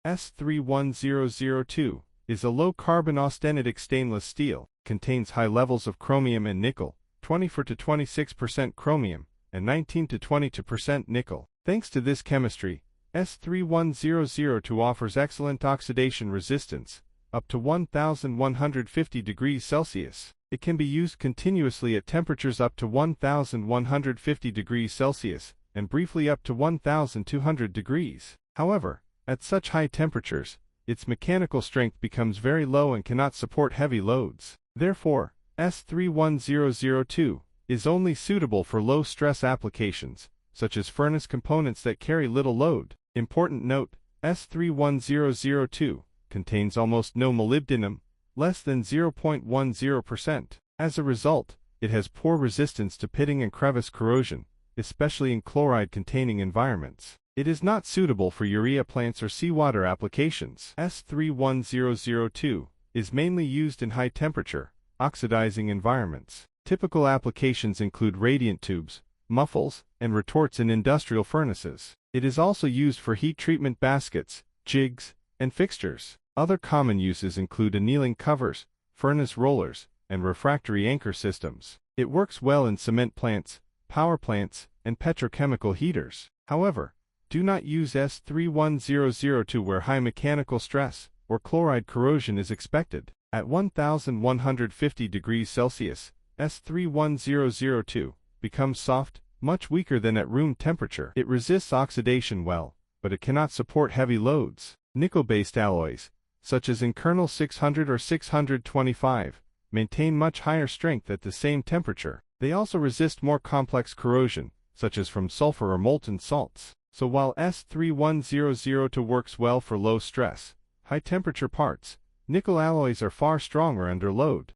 S31002 is a low-carbon austenitic stainless steel, contains high levels of chromium and nickel, 24 to 26% chromium, and 19 to 22% nickel. Thanks to this chemistry, S31002 offers excellent oxidation resistance, up to 1150 degrees Celsius. It can be used continuously at temperatures up to 1150 degrees Celsius, and briefly up to 1200 degrees. However, at such high temperatures, its mechanical strength becomes very low and cannot support heavy loads. Therefore, S31002 is only suitable for low-stress applications, such as furnace components that carry little load. Important note, S31002 contains almost no molybdenum, less than 0.10%. As a result, it has poor resistance to pitting and crevice corrosion, especially in chloride-containing environments. It is not suitable for urea plants or seawater applications. S31002 is mainly used in high-temperature, oxidizing environments. Typical applications include radiant tubes, muffles, and retorts in industrial furnaces. It is also used for heat treatment baskets, jigs, and fixtures. Other common uses include annealing covers, furnace rollers, and refractory anchor systems. It works well in cement plants, power plants, and petrochemical heaters. However, do not use S31002 where high mechanical stress or chloride corrosion is expected. At 1150 degrees Celsius, S31002 becomes soft, much weaker than at room temperature. It resists oxidation well, but it cannot support heavy loads. Nickel-based alloys, such as in kernel 600 or 625, maintain much higher strength at the same temperature. They also resist more complex corrosion, such as from sulfur or molten salts. So while S31002 works well for low-stress, high-temperature parts, nickel alloys are far stronger under load.